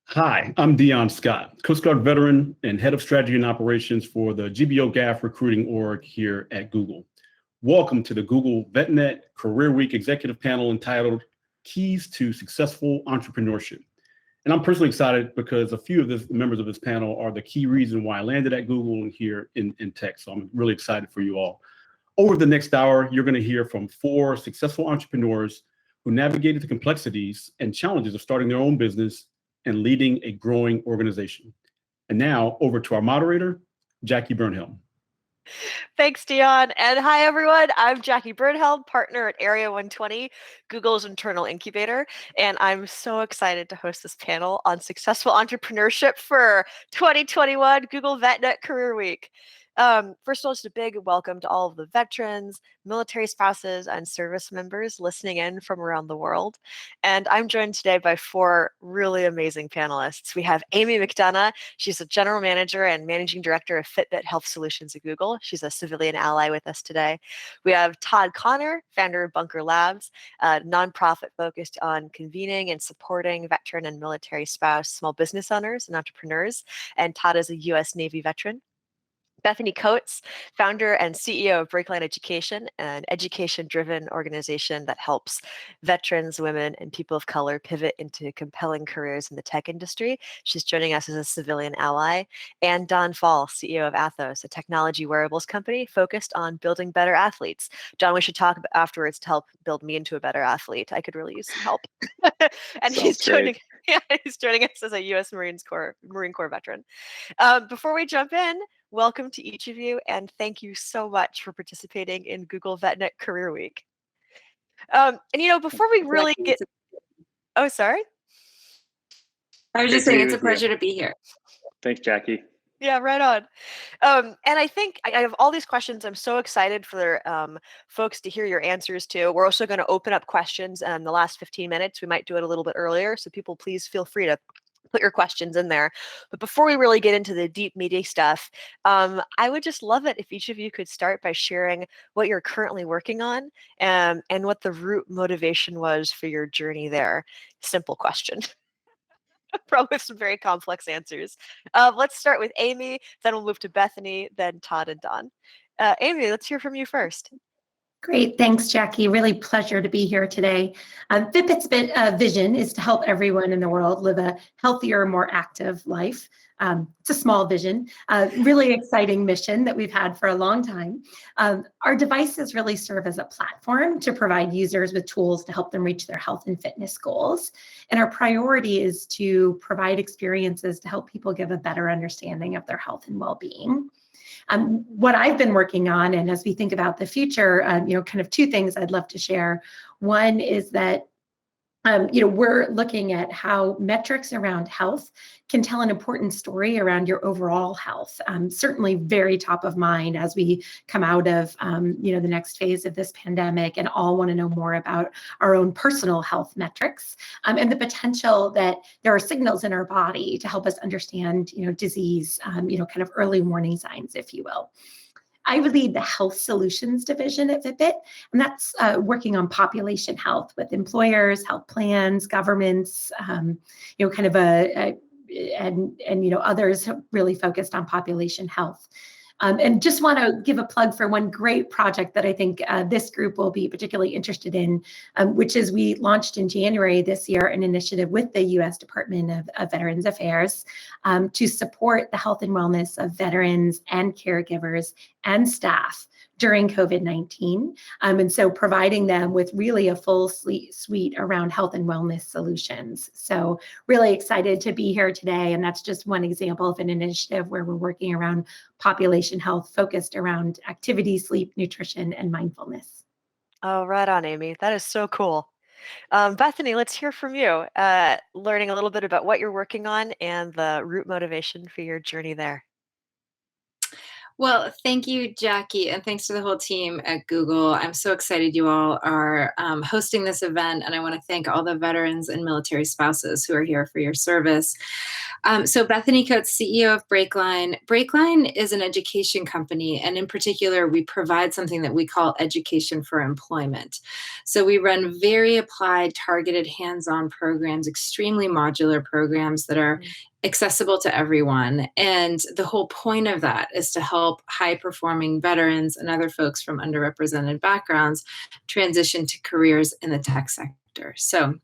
Hi, I'm Dion Scott, Coast Guard veteran and head of strategy and operations for the GBO GAF recruiting org here at Google. Welcome to the Google VetNet Career Week executive panel entitled Keys to Successful Entrepreneurship. And I'm personally excited because a few of the members of this panel are the key reason why I landed at Google and here in tech. So I'm really excited for you all. Over the next hour, you're going to hear from 4 successful entrepreneurs who navigated the complexities and challenges of starting their own business and leading a growing organization. And now over to our moderator, Jackie Bernhelm. Thanks, Dion. And hi, everyone. I'm Jackie Bernhelm, partner at Area 120, Google's internal incubator. And I'm so excited to host this panel on successful entrepreneurship for 2021 Google VetNet Career Week. First of all, just a big welcome to all of the veterans, military spouses, and service members listening in from around the world. And I'm joined today by 4 really amazing panelists. We have Amy McDonough. She's a general manager and managing director of FitBit Health Solutions at Google. She's a civilian ally with us today. We have Todd Connor, founder of Bunker Labs, a nonprofit focused on convening and supporting veteran and military spouse small business owners and entrepreneurs. And Todd is a U.S. Navy veteran. Bethany Coates, founder and CEO of BreakLine Education, an education-driven organization that helps veterans, women, and people of color pivot into compelling careers in the tech industry. She's joining us as a civilian ally. And Don Faul, CEO of Athos, a technology wearables company focused on building better athletes. Don, we should talk afterwards to help build me into a better athlete. I could really use some help. And he's joining us as a U.S. Marine Corps veteran. Before we jump in, welcome to each of you, and thank you so much for participating in Google VetNet Career Week. And before we really get, oh, sorry. I was just saying it's a pleasure to be here. Thanks, Jackie. Yeah, right on. And I think I have all these questions. I'm so excited for folks to hear your answers to. We're also going to open up questions in the last 15 minutes. We might do it a little bit earlier, so people please feel free to put your questions in there. But before we really get into the deep, meaty stuff, I would just love it if each of you could start by sharing what you're currently working on and what the root motivation was for your journey there. Simple question. Probably some very complex answers. Let's start with Amy, then we'll move to Bethany, then Todd and Don. Amy, let's hear from you first. Great, thanks, Jackie. Really pleasure to be here today. FitBit's vision is to help everyone in the world live a healthier, more active life. It's a small vision, really exciting mission that we've had for a long time. Our devices really serve as a platform to provide users with tools to help them reach their health and fitness goals. And our priority is to provide experiences to help people give a better understanding of their health and well-being. What I've been working on, and as we think about the future, kind of 2 things I'd love to share. One is that we're looking at how metrics around health can tell an important story around your overall health. Certainly very top of mind as we come out of, the next phase of this pandemic and all want to know more about our own personal health metrics and the potential that there are signals in our body to help us understand, disease, kind of early warning signs, if you will. I would lead the Health Solutions Division at FitBit, and that's working on population health with employers, health plans, governments, others really focused on population health. And just want to give a plug for one great project that I think this group will be particularly interested in, which is we launched in January this year an initiative with the U.S. Department of Veterans Affairs to support the health and wellness of veterans and caregivers and staff during COVID-19. And so providing them with really a full suite around health and wellness solutions. So really excited to be here today. And that's just one example of an initiative where we're working around population health focused around activity, sleep, nutrition, and mindfulness. Oh, right on, Amy. That is so cool. Bethany, let's hear from you, learning a little bit about what you're working on and the root motivation for your journey there. Well, thank you, Jackie, and thanks to the whole team at Google. I'm so excited you all are hosting this event, and I want to thank all the veterans and military spouses who are here for your service. So Bethany Coates, CEO of BreakLine. BreakLine is an education company, and in particular, we provide something that we call education for employment. So we run very applied, targeted, hands-on programs, extremely modular programs that are accessible to everyone. And the whole point of that is to help high-performing veterans and other folks from underrepresented backgrounds transition to careers in the tech sector. So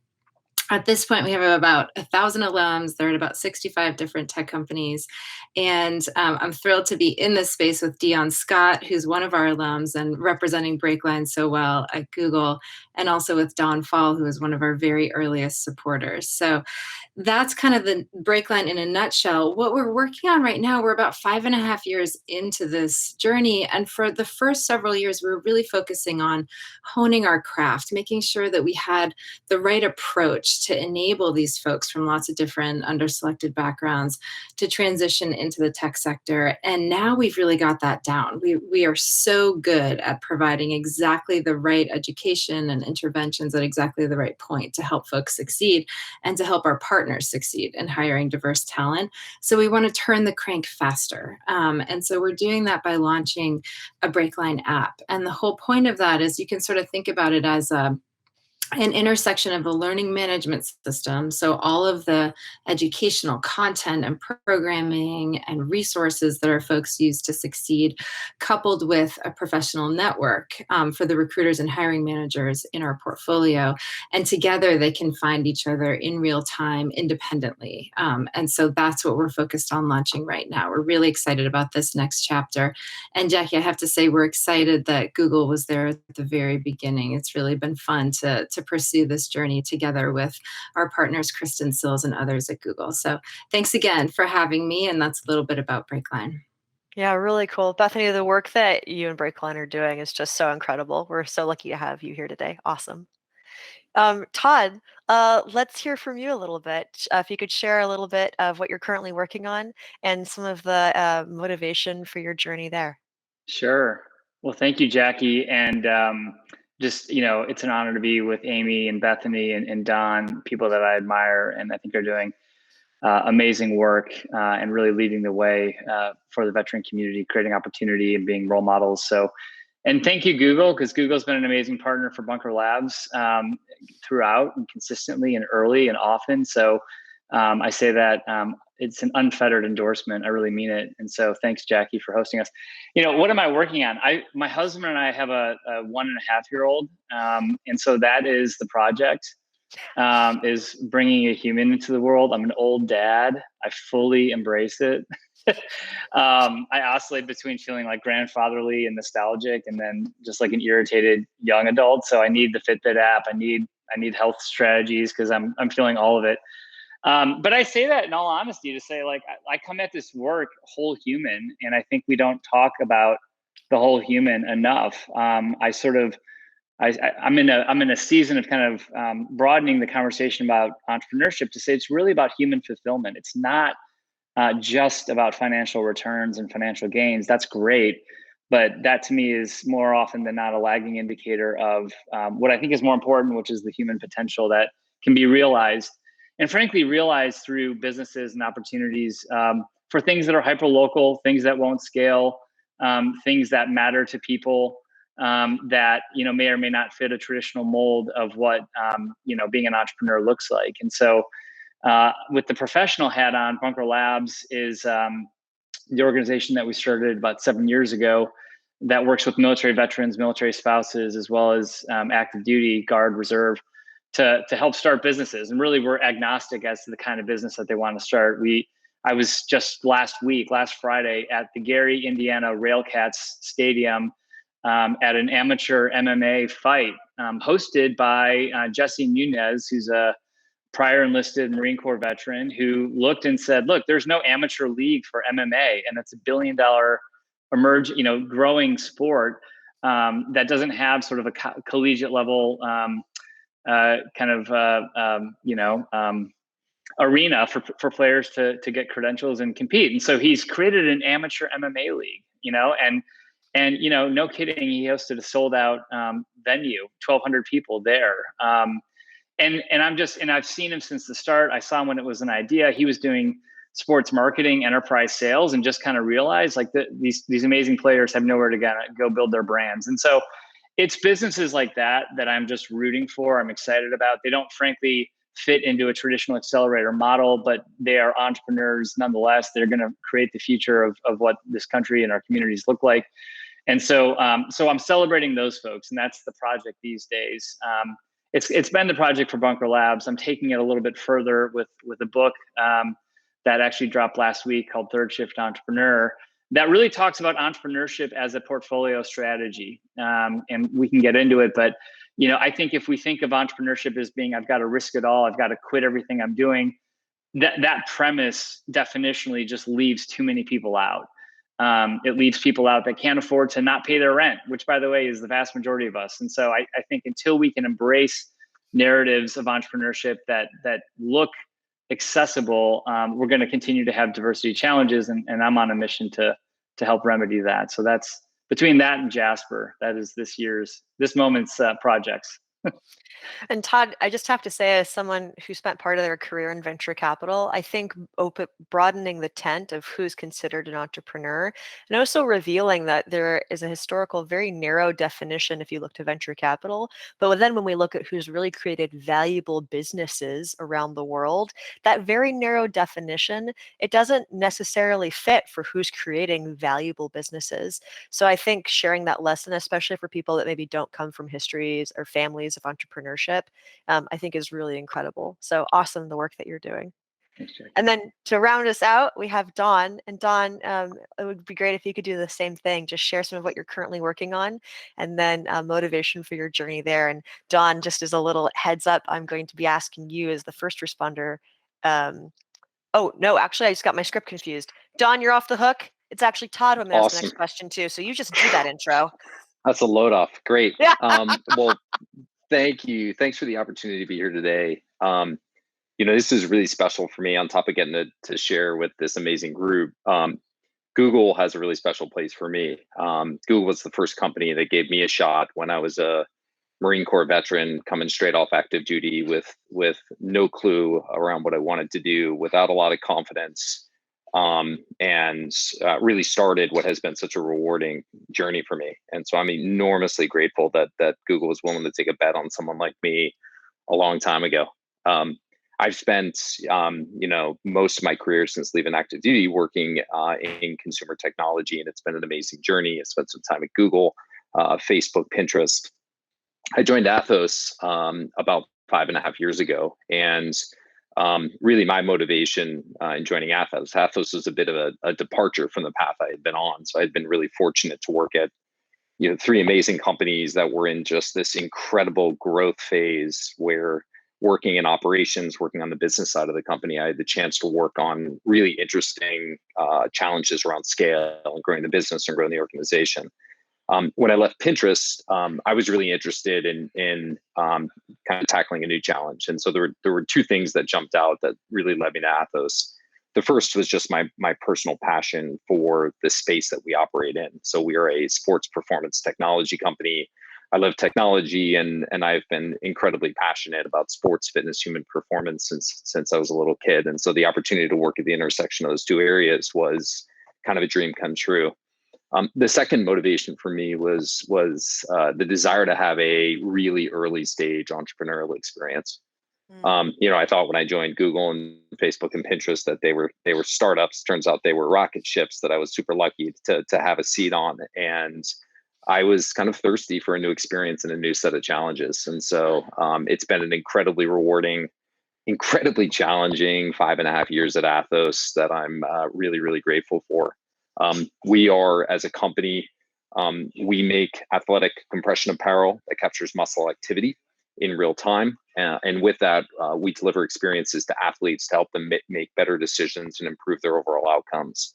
at this point, we have about 1,000 alums. They're at about 65 different tech companies. And I'm thrilled to be in this space with Dion Scott, who's one of our alums and representing BreakLine so well at Google, and also with Don Faul, who is one of our very earliest supporters. So that's kind of the BreakLine in a nutshell. What we're working on right now, we're about 5.5 years into this journey. And for the first several years, we were really focusing on honing our craft, making sure that we had the right approach to enable these folks from lots of different underselected backgrounds to transition into the tech sector. And now we've really got that down. We are so good at providing exactly the right education and interventions at exactly the right point to help folks succeed and to help our partners succeed in hiring diverse talent. So we want to turn the crank faster. And so we're doing that by launching a BreakLine app. And the whole point of that is you can sort of think about it as an intersection of a learning management system. So all of the educational content and programming and resources that our folks use to succeed, coupled with a professional network for the recruiters and hiring managers in our portfolio. And together they can find each other in real time independently. And so that's what we're focused on launching right now. We're really excited about this next chapter. And Jackie, I have to say, we're excited that Google was there at the very beginning. It's really been fun to pursue this journey together with our partners, Kristen Sills and others at Google. So thanks again for having me. And that's a little bit about BreakLine. Yeah, really cool. Bethany, the work that you and BreakLine are doing is just so incredible. We're so lucky to have you here today. Awesome. Todd, let's hear from you a little bit. If you could share a little bit of what you're currently working on and some of the motivation for your journey there. Sure. Well, thank you, Jackie. And just, it's an honor to be with Amy and Bethany and Don, people that I admire and I think are doing amazing work and really leading the way for the veteran community, creating opportunity and being role models. So, and thank you, Google, because Google's been an amazing partner for Bunker Labs throughout and consistently and early and often. So I say that it's an unfettered endorsement. I really mean it. And so thanks, Jackie, for hosting us. What am I working on? My husband and I have a 1.5-year-old. And so that is the project, is bringing a human into the world. I'm an old dad. I fully embrace it. I oscillate between feeling like grandfatherly and nostalgic and then just like an irritated young adult. So I need the FitBit app. I need health strategies because I'm feeling all of it. But I say that in all honesty to say, like, I come at this work whole human, and I think we don't talk about the whole human enough. I'm in a season of kind of broadening the conversation about entrepreneurship to say it's really about human fulfillment. It's not just about financial returns and financial gains. That's great, but that to me is more often than not a lagging indicator of what I think is more important, which is the human potential that can be realized. And frankly, realized through businesses and opportunities for things that are hyper-local, things that won't scale, things that matter to people that may or may not fit a traditional mold of what being an entrepreneur looks like. And so, with the professional hat on, Bunker Labs is the organization that we started about 7 years ago that works with military veterans, military spouses, as well as active duty, Guard, Reserve, to help start businesses. And really, we're agnostic as to the kind of business that they want to start. I was just last Friday, at the Gary, Indiana Railcats Stadium at an amateur MMA fight hosted by Jesse Nunez, who's a prior enlisted Marine Corps veteran, who looked and said, look, there's no amateur league for MMA, and it's $1 billion growing sport that doesn't have sort of a collegiate level arena for players to get credentials and compete. And so he's created an amateur MMA league. And no kidding, he hosted a sold out venue, 1,200 people there. And I've seen him since the start. I saw him when it was an idea. He was doing sports marketing, enterprise sales, and just kind of realized like these amazing players have nowhere to go build their brands. And so it's businesses like that I'm just rooting for. I'm excited about. They don't frankly fit into a traditional accelerator model, but they are entrepreneurs nonetheless. They're going to create the future of what this country and our communities look like. And so I'm celebrating those folks, and that's the project these days. It's been the project for Bunker Labs. I'm taking it a little bit further with a book that actually dropped last week called Third Shift Entrepreneur, that really talks about entrepreneurship as a portfolio strategy. And we can get into it, but I think if we think of entrepreneurship as being, I've got to risk it all, I've got to quit everything I'm doing, that premise definitionally just leaves too many people out. It leaves people out that can't afford to not pay their rent, which, by the way, is the vast majority of us. And so I think until we can embrace narratives of entrepreneurship that look accessible, we're going to continue to have diversity challenges, and I'm on a mission to help remedy that. So that's between that and Jasper. That is this moment's projects. And Todd, I just have to say, as someone who spent part of their career in venture capital, I think broadening the tent of who's considered an entrepreneur, and also revealing that there is a historical, very narrow definition if you look to venture capital. But then when we look at who's really created valuable businesses around the world, that very narrow definition, it doesn't necessarily fit for who's creating valuable businesses. So I think sharing that lesson, especially for people that maybe don't come from histories or families of entrepreneurship, I think is really incredible. So awesome, the work that you're doing. Thanks, Jackie. And then to round us out, we have Dawn. And Dawn, it would be great if you could do the same thing, just share some of what you're currently working on, and then motivation for your journey there. And Dawn, just as a little heads up, I'm going to be asking you as the first responder. Oh, no, actually, I just got my script confused. Dawn, you're off the hook. It's actually Todd who I'm going to ask the next question to. So you just do that intro. That's a load off. Great. Yeah. Well, thank you. Thanks for the opportunity to be here today. This is really special for me, on top of getting to share with this amazing group. Google has a really special place for me. Google was the first company that gave me a shot when I was a Marine Corps veteran coming straight off active duty with no clue around what I wanted to do, without a lot of confidence, and really started what has been such a rewarding journey for me. And so I'm enormously grateful that Google was willing to take a bet on someone like me a long time ago. I've spent most of my career since leaving active duty working in consumer technology, and it's been an amazing journey. I spent some time at Google, Facebook, Pinterest. I joined Athos about 5.5 years ago, and really my motivation in joining Athos was a bit of a departure from the path I had been on. So I'd been really fortunate to work at three amazing companies that were in just this incredible growth phase, where working in operations, working on the business side of the company, I had the chance to work on really interesting challenges around scale and growing the business and growing the organization. When I left Pinterest, I was really interested in kind of tackling a new challenge. And so there were two things that jumped out that really led me to Athos. The first was just my personal passion for the space that we operate in. So we are a sports performance technology company. I love technology, and I've been incredibly passionate about sports, fitness, human performance since I was a little kid. And so the opportunity to work at the intersection of those two areas was kind of a dream come true. The second motivation for me was the desire to have a really early stage entrepreneurial experience. I thought when I joined Google and Facebook and Pinterest that they were startups. Turns out they were rocket ships that I was super lucky to have a seat on. And I was kind of thirsty for a new experience and a new set of challenges. And so it's been an incredibly rewarding, incredibly challenging 5.5 years at Athos that I'm really, really grateful for. We are, as a company, we make athletic compression apparel that captures muscle activity in real time. And with that, we deliver experiences to athletes to help them make better decisions and improve their overall outcomes.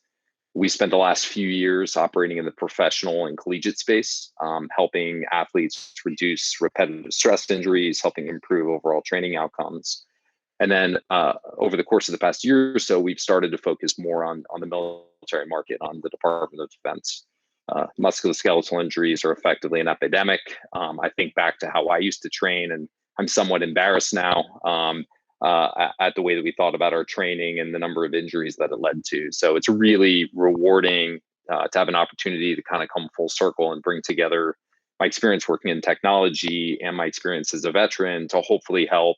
We spent the last few years operating in the professional and collegiate space, helping athletes reduce repetitive stress injuries, helping improve overall training outcomes. And then over the course of the past year or so, we've started to focus more on the military market, on the Department of Defense. musculoskeletal injuries are effectively an epidemic. I think back to how I used to train, and I'm somewhat embarrassed now at the way that we thought about our training and the number of injuries that it led to. So it's really rewarding to have an opportunity to kind of come full circle and bring together my experience working in technology and my experience as a veteran to hopefully help,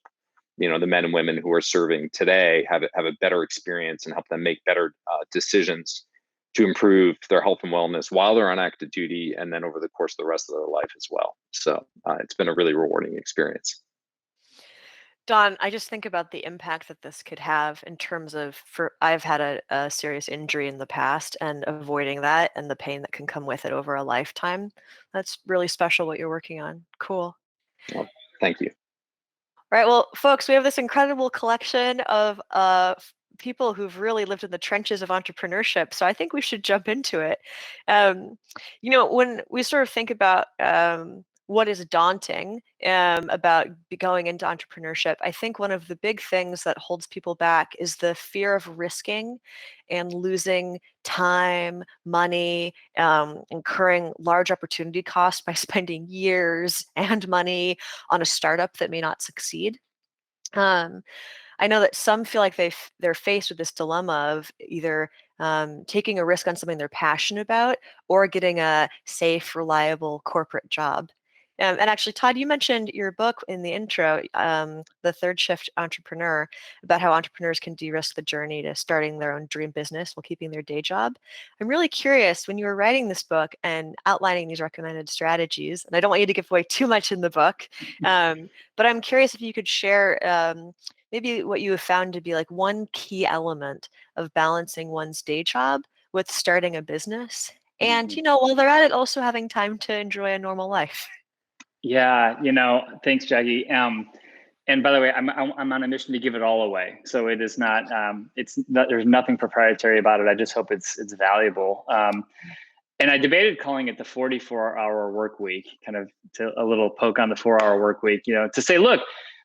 the men and women who are serving today have a better experience and help them make better decisions to improve their health and wellness while they're on active duty and then over the course of the rest of their life as well. So it's been a really rewarding experience. Don, I just think about the impact that this could have in terms of, I've had a serious injury in the past, and avoiding that and the pain that can come with it over a lifetime. That's really special what you're working on. Cool. Well, thank you. All right, well, folks, we have this incredible collection of people who've really lived in the trenches of entrepreneurship. So I think we should jump into it. When we sort of think about what is daunting about going into entrepreneurship, I think one of the big things that holds people back is the fear of risking and losing time, money, incurring large opportunity costs by spending years and money on a startup that may not succeed. I know that some feel like they're faced with this dilemma of either taking a risk on something they're passionate about or getting a safe, reliable corporate job. And actually, Todd, you mentioned your book in the intro, The Third Shift Entrepreneur, about how entrepreneurs can de-risk the journey to starting their own dream business while keeping their day job. I'm really curious, when you were writing this book and outlining these recommended strategies, and I don't want you to give away too much in the book, but I'm curious if you could share maybe what you have found to be like one key element of balancing one's day job with starting a business. And, while they're at it, also having time to enjoy a normal life. Yeah, thanks, Jackie. And by the way, I'm on a mission to give it all away. So it is not, there's nothing proprietary about it. I just hope it's valuable. And I debated calling it the 44-hour work week, kind of to a little poke on the 4-hour work week, to say, look,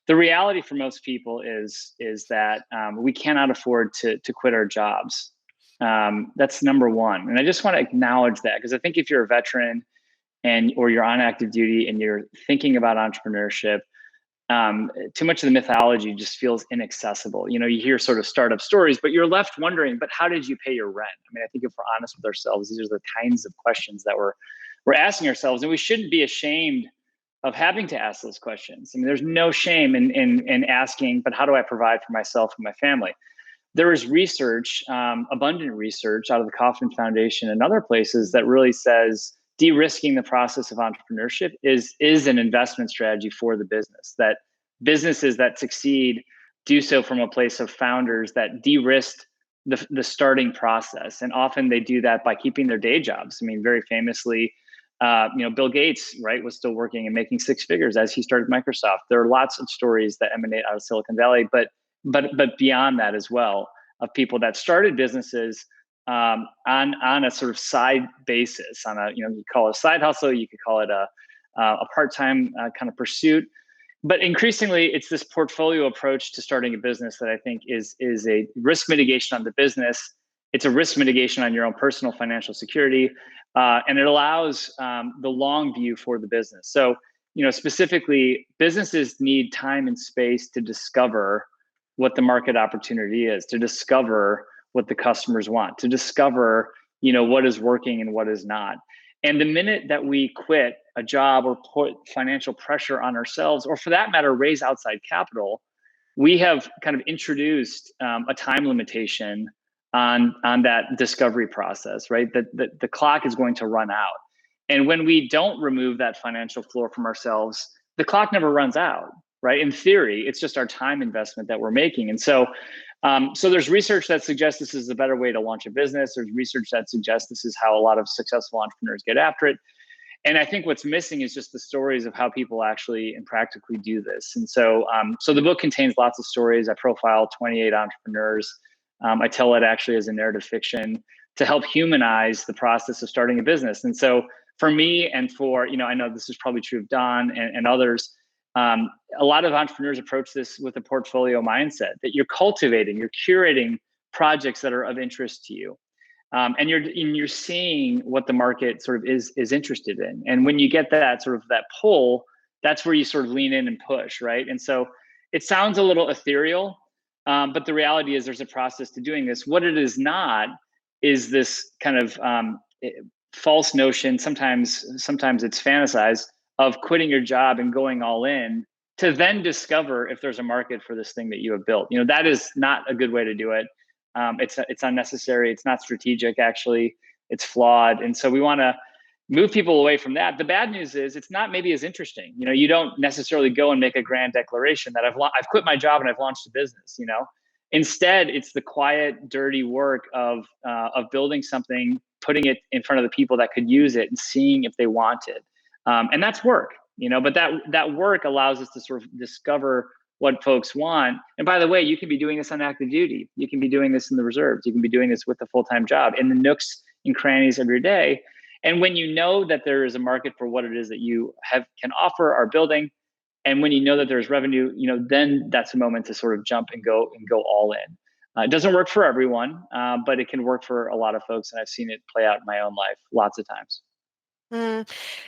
the reality for most people is that we cannot afford to quit our jobs. That's number one. And I just want to acknowledge that, because I think if you're a veteran or you're on active duty and you're thinking about entrepreneurship, too much of the mythology just feels inaccessible. You hear sort of startup stories, but you're left wondering, but how did you pay your rent? I mean, I think if we're honest with ourselves, these are the kinds of questions that we're asking ourselves, and we shouldn't be ashamed of having to ask those questions. I mean, there's no shame in asking, but how do I provide for myself and my family? There is research, abundant research out of the Kauffman Foundation and other places that really says de-risking the process of entrepreneurship is an investment strategy for the business, that businesses that succeed do so from a place of founders that de-risked the starting process. And often they do that by keeping their day jobs. I mean, very famously, Bill Gates, right, was still working and making six figures as he started Microsoft. There are lots of stories that emanate out of Silicon Valley, but beyond that as well, of people that started businesses on a sort of side basis, on a, you call it a side hustle, you could call it a part-time kind of pursuit. But increasingly, it's this portfolio approach to starting a business that I think is a risk mitigation on the business. It's a risk mitigation on your own personal financial security, and it allows the long view for the business. So, specifically, businesses need time and space to discover what the market opportunity is, to discover what the customers want, to discover, what is working and what is not. And the minute that we quit a job or put financial pressure on ourselves, or for that matter, raise outside capital, we have kind of introduced a time limitation on that discovery process, right? That the clock is going to run out. And when we don't remove that financial floor from ourselves, the clock never runs out, right? In theory, it's just our time investment that we're making. And so there's research that suggests this is a better way to launch a business. There's research that suggests this is how a lot of successful entrepreneurs get after it. And I think what's missing is just the stories of how people actually and practically do this. And so the book contains lots of stories. I profile 28 entrepreneurs. I tell it actually as a narrative fiction to help humanize the process of starting a business. And so for me and for, I know this is probably true of Don and others, a lot of entrepreneurs approach this with a portfolio mindset, that you're cultivating, you're curating projects that are of interest to you. and you're seeing what the market sort of is interested in. And when you get that sort of that pull, that's where you sort of lean in and push, right? And so it sounds a little ethereal, but the reality is there's a process to doing this. What it is not is this kind of false notion, sometimes it's fantasized, of quitting your job and going all in to then discover if there's a market for this thing that you have built. That is not a good way to do it. It's unnecessary. It's not strategic, actually. It's flawed. And so we want to move people away from that. The bad news is it's not maybe as interesting. You don't necessarily go and make a grand declaration that I've quit my job and I've launched a business. Instead, it's the quiet, dirty work of building something, putting it in front of the people that could use it and seeing if they want it. And that's work, but that work allows us to sort of discover what folks want. And by the way, you can be doing this on active duty. You can be doing this in the reserves. You can be doing this with a full-time job in the nooks and crannies of your day. And when you know that there is a market for what it is that you can offer, are building, and when you know that there's revenue, then that's a moment to sort of jump and go all in. It doesn't work for everyone, but it can work for a lot of folks, and I've seen it play out in my own life lots of times.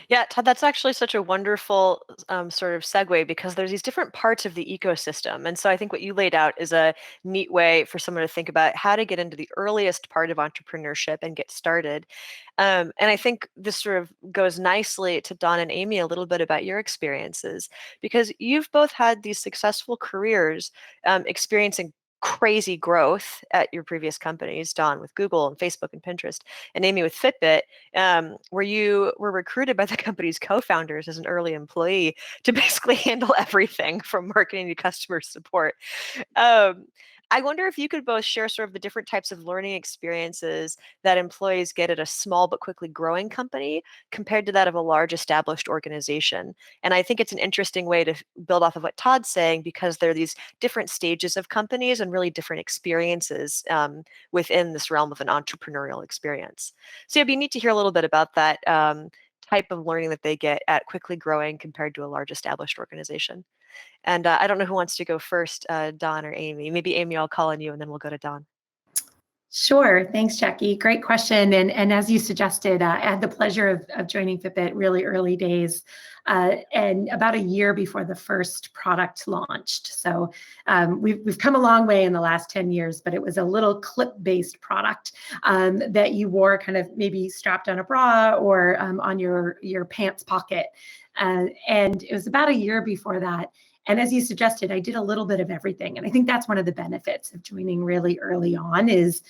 Yeah, Todd, that's actually such a wonderful sort of segue, because there's these different parts of the ecosystem. And so I think what you laid out is a neat way for someone to think about how to get into the earliest part of entrepreneurship and get started. And I think this sort of goes nicely to Don and Amy, a little bit about your experiences, because you've both had these successful careers experiencing crazy growth at your previous companies, Don with Google and Facebook and Pinterest, and Amy with Fitbit, where you were recruited by the company's co-founders as an early employee to basically handle everything from marketing to customer support. I wonder if you could both share sort of the different types of learning experiences that employees get at a small but quickly growing company compared to that of a large established organization. And I think it's an interesting way to build off of what Todd's saying, because there are these different stages of companies and really different experiences within this realm of an entrepreneurial experience. So it'd be neat to hear a little bit about that type of learning that they get at quickly growing compared to a large established organization. And I don't know who wants to go first, Don or Amy. Maybe Amy, I'll call on you and then we'll go to Don. Sure. Thanks, Jackie. Great question. And as you suggested, I had the pleasure of joining Fitbit really early days, and about a year before the first product launched. So we've come a long way in the last 10 years, but it was a little clip-based product that you wore kind of maybe strapped on a bra or on your pants pocket. And it was about a year before that. And as you suggested, I did a little bit of everything. And I think that's one of the benefits of joining really early on is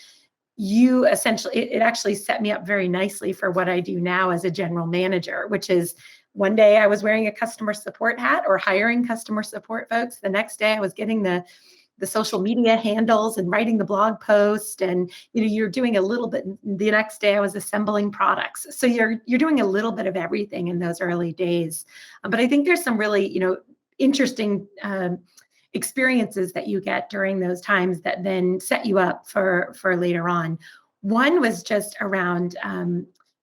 you essentially, it actually set me up very nicely for what I do now as a general manager, which is one day I was wearing a customer support hat or hiring customer support folks. The next day I was getting the social media handles and writing the blog post, and you're doing a little bit. The next day I was assembling products. So you're doing a little bit of everything in those early days. But I think there's some really interesting experiences that you get during those times that then set you up for later on. One was just around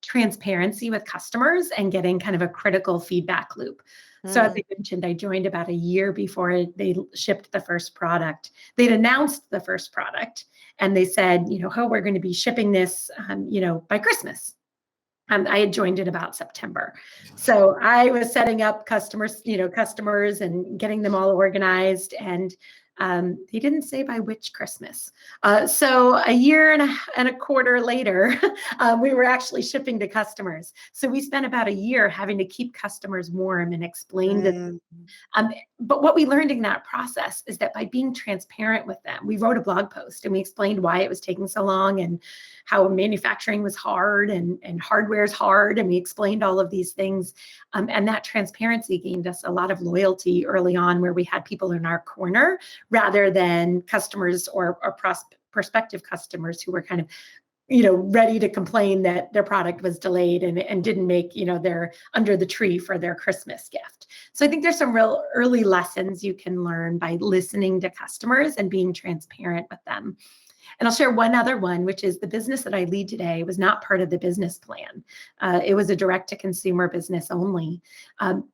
transparency with customers and getting kind of a critical feedback loop. So as I mentioned, I joined about a year before they shipped the first product. They'd announced the first product and they said, we're going to be shipping this, by Christmas. I had joined in about September. So I was setting up customers and getting them all organized. And they didn't say by which Christmas. So a year and a quarter later, we were actually shipping to customers. So we spent about a year having to keep customers warm and explain to them. But what we learned in that process is that by being transparent with them, we wrote a blog post and we explained why it was taking so long and how manufacturing was hard and hardware is hard. And we explained all of these things. And that transparency gained us a lot of loyalty early on, where we had people in our corner rather than customers or prospective customers who were kind of ready to complain that their product was delayed and didn't make, their under the tree for their Christmas gift. So I think there's some real early lessons you can learn by listening to customers and being transparent with them. And I'll share one other one, which is the business that I lead today was not part of the business plan. It was a direct-to-consumer business only.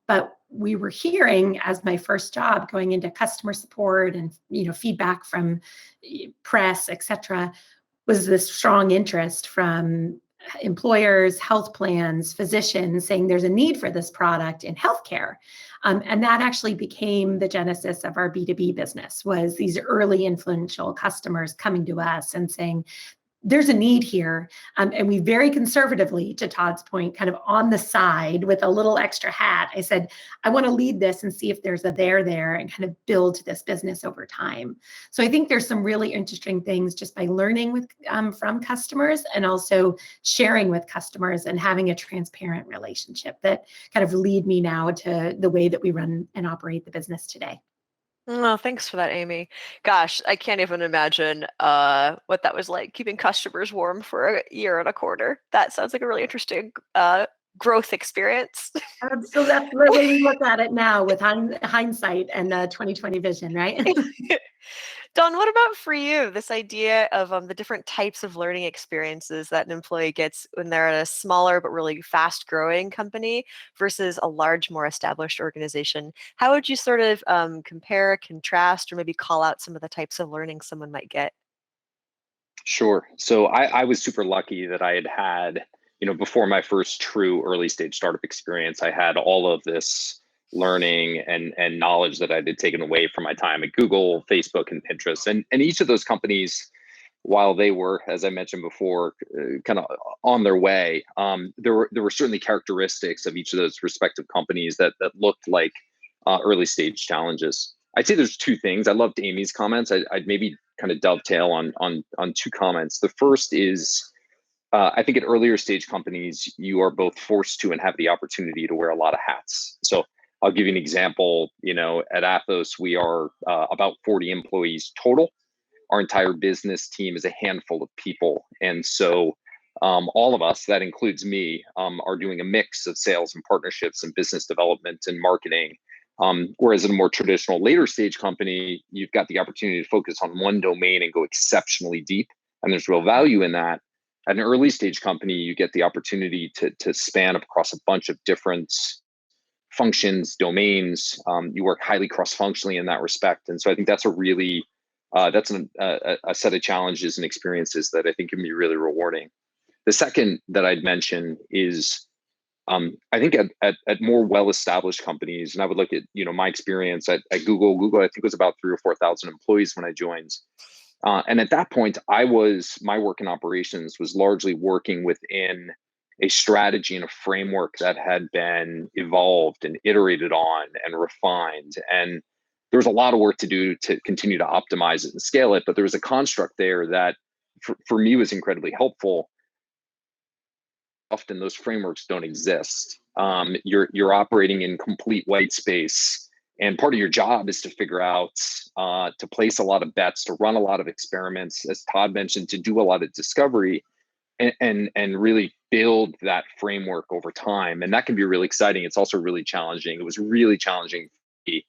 But we were hearing, as my first job, going into customer support and feedback from press, et cetera, was this strong interest from employers, health plans, physicians saying there's a need for this product in healthcare. And that actually became the genesis of our B2B business, was these early influential customers coming to us and saying, there's a need here. And we very conservatively, to Todd's point, kind of on the side with a little extra hat, I said, I want to lead this and see if there's a there and kind of build this business over time. So I think there's some really interesting things just by learning with from customers and also sharing with customers and having a transparent relationship that kind of lead me now to the way that we run and operate the business today. Oh, thanks for that, Amy. Gosh, I can't even imagine what that was like, keeping customers warm for a year and a quarter. That sounds like a really interesting growth experience. So that's the way we look at it now with hindsight and 2020 vision, right? Don, what about for you, this idea of the different types of learning experiences that an employee gets when they're at a smaller but really fast-growing company versus a large, more established organization? How would you sort of compare, contrast, or maybe call out some of the types of learning someone might get? Sure. So I was super lucky that I had, before my first true early stage startup experience, I had all of this learning and knowledge that I had taken away from my time at Google, Facebook, and Pinterest. And each of those companies, while they were, as I mentioned before, kind of on their way, there were certainly characteristics of each of those respective companies that looked like early stage challenges. I'd say there's two things. I loved Amy's comments. I'd maybe kind of dovetail on two comments. The first is, I think at earlier stage companies, you are both forced to and have the opportunity to wear a lot of hats. So I'll give you an example. At Athos, we are about 40 employees total. Our entire business team is a handful of people. And so all of us, that includes me, are doing a mix of sales and partnerships and business development and marketing. Whereas in a more traditional later stage company, you've got the opportunity to focus on one domain and go exceptionally deep. And there's real value in that. At an early stage company, you get the opportunity to span across a bunch of different functions, domains. You work highly cross-functionally in that respect. And so I think that's a really, that's a set of challenges and experiences that I think can be really rewarding. The second that I'd mention is, I think at more well-established companies, and I would look at my experience at Google. Google, I think, was about 3,000 or 4,000 employees when I joined, and at that point, my work in operations was largely working within a strategy and a framework that had been evolved and iterated on and refined, and there was a lot of work to do to continue to optimize it and scale it. But there was a construct there that, for me, was incredibly helpful. Often those frameworks don't exist. You're operating in complete white space, and part of your job is to figure out to place a lot of bets, to run a lot of experiments, as Todd mentioned, to do a lot of discovery, and really build that framework over time. And that can be really exciting. It's also really challenging. It was really challenging for me.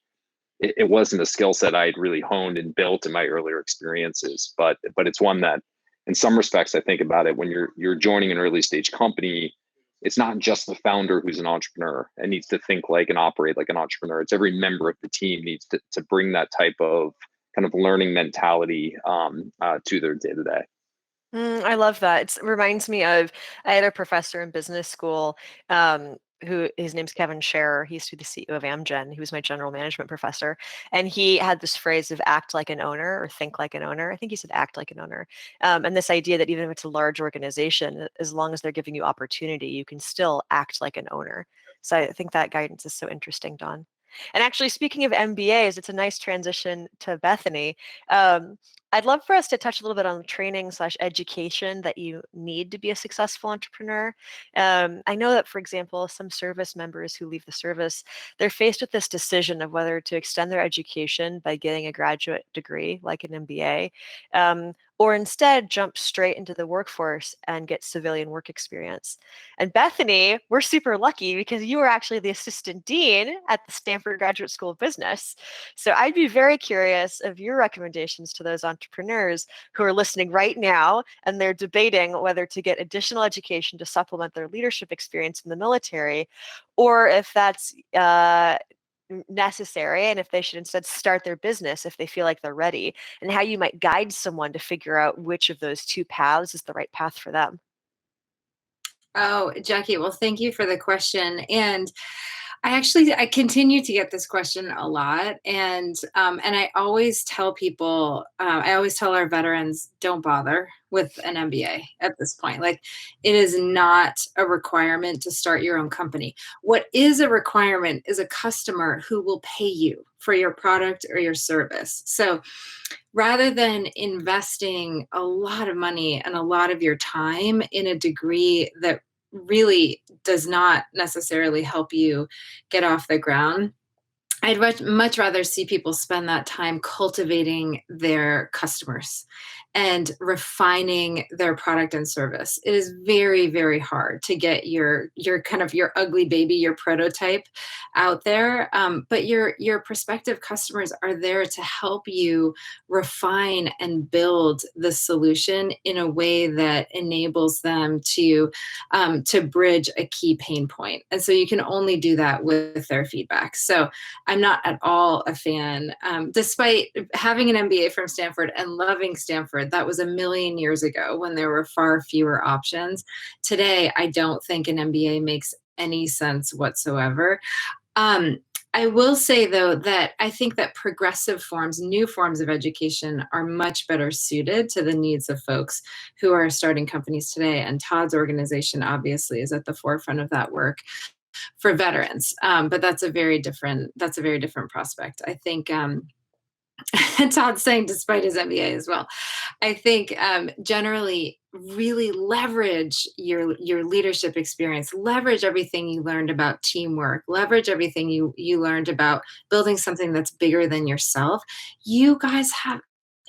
It wasn't a skill set I had really honed and built in my earlier experiences, but it's one that, in some respects, I think about it, when you're joining an early stage company, it's not just the founder who's an entrepreneur and needs to think like and operate like an entrepreneur. It's every member of the team needs to bring that type of kind of learning mentality to their day to day. I love that. It reminds me of, I had a professor in business school who, his name's Kevin Scherer. He used to be the CEO of Amgen. He was my general management professor. And he had this phrase of act like an owner or think like an owner. I think he said act like an owner. And this idea that even if it's a large organization, as long as they're giving you opportunity, you can still act like an owner. So I think that guidance is so interesting, Don. And actually, speaking of MBAs, it's a nice transition to Bethany. I'd love for us to touch a little bit on training/education that you need to be a successful entrepreneur. I know that, for example, some service members who leave the service, they're faced with this decision of whether to extend their education by getting a graduate degree like an MBA, or instead jump straight into the workforce and get civilian work experience. And Bethany, we're super lucky because you were actually the assistant dean at the Stanford Graduate School of Business. So I'd be very curious of your recommendations to those entrepreneurs who are listening right now and they're debating whether to get additional education to supplement their leadership experience in the military, or if that's necessary, and if they should instead start their business if they feel like they're ready, and how you might guide someone to figure out which of those two paths is the right path for them. Oh, Jackie, well, thank you for the question. And I continue to get this question a lot, and I always tell people, I always tell our veterans, don't bother with an MBA at this point. Like, it is not a requirement to start your own company. What is a requirement is a customer who will pay you for your product or your service. So rather than investing a lot of money and a lot of your time in a degree that really does not necessarily help you get off the ground, I'd much rather see people spend that time cultivating their customers and refining their product and service. It is very, very hard to get your kind of your ugly baby, your prototype out there. But your prospective customers are there to help you refine and build the solution in a way that enables them to bridge a key pain point. And so you can only do that with their feedback. So I'm not at all a fan, despite having an MBA from Stanford and loving Stanford. That was a million years ago when there were far fewer options. Today, I don't think an MBA makes any sense whatsoever. I will say, though, that I think that progressive forms, new forms of education are much better suited to the needs of folks who are starting companies today. And Todd's organization obviously is at the forefront of that work for veterans. But that's a very different prospect. I think Todd's saying despite his MBA as well. I think generally really leverage your leadership experience, leverage everything you learned about teamwork, leverage everything you learned about building something that's bigger than yourself. You guys have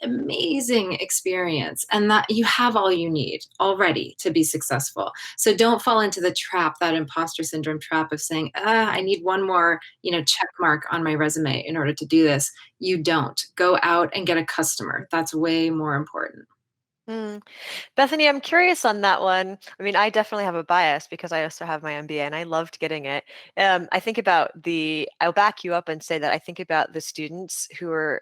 amazing experience, and that you have all you need already to be successful. So don't fall into the trap, that imposter syndrome trap of saying, I need one more, check mark on my resume in order to do this. You don't. Go out and get a customer. That's way more important. Bethany, I'm curious on that one. I mean, I definitely have a bias because I also have my MBA and I loved getting it. I think about I'll back you up and say that I think about the students who were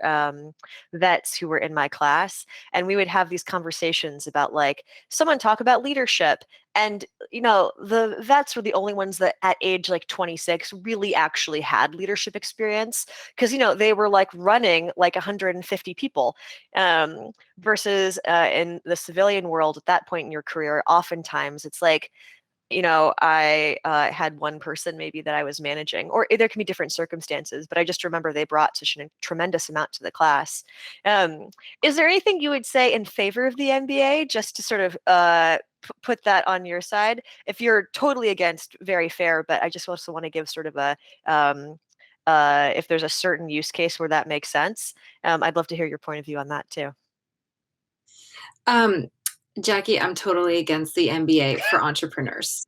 vets who were in my class, and we would have these conversations about, like, someone talk about leadership. And, the vets were the only ones that at age like 26 really actually had leadership experience because, they were like running like 150 people. Versus in the civilian world at that point in your career, oftentimes it's like, I had one person maybe that I was managing, or there can be different circumstances, but I just remember they brought such a tremendous amount to the class. Is there anything you would say in favor of the MBA, just to sort of put that on your side? If you're totally against, very fair, but I just also want to give sort of a, if there's a certain use case where that makes sense, I'd love to hear your point of view on that too. Jackie, I'm totally against the MBA for entrepreneurs.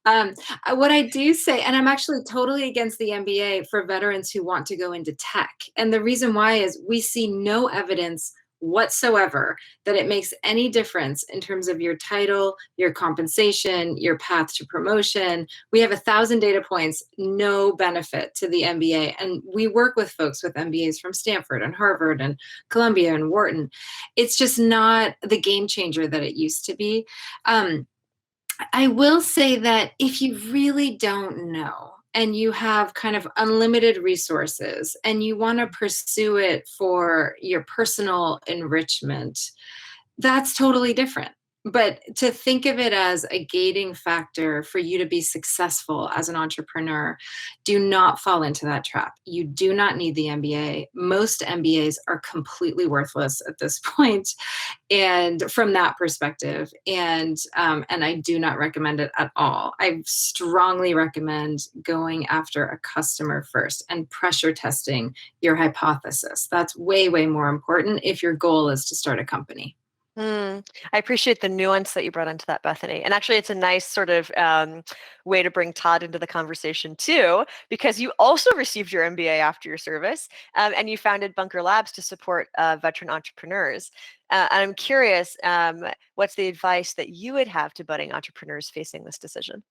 What I do say, and I'm actually totally against the MBA for veterans who want to go into tech. And the reason why is we see no evidence whatsoever that it makes any difference in terms of your title, your compensation, your path to promotion. We have 1,000 data points, no benefit to the MBA. And we work with folks with MBAs from Stanford and Harvard and Columbia and Wharton. It's just not the game changer that it used to be. I will say that if you really don't know, and you have kind of unlimited resources and you want to pursue it for your personal enrichment, that's totally different. But to think of it as a gating factor for you to be successful as an entrepreneur, do not fall into that trap. You do not need the MBA. Most MBAs are completely worthless at this point, and from that perspective, and I do not recommend it at all. I strongly recommend going after a customer first and pressure testing your hypothesis. That's way, way more important if your goal is to start a company. I appreciate the nuance that you brought into that, Bethany. And actually, it's a nice sort of way to bring Todd into the conversation too, because you also received your MBA after your service, and you founded Bunker Labs to support veteran entrepreneurs. And I'm curious, what's the advice that you would have to budding entrepreneurs facing this decision?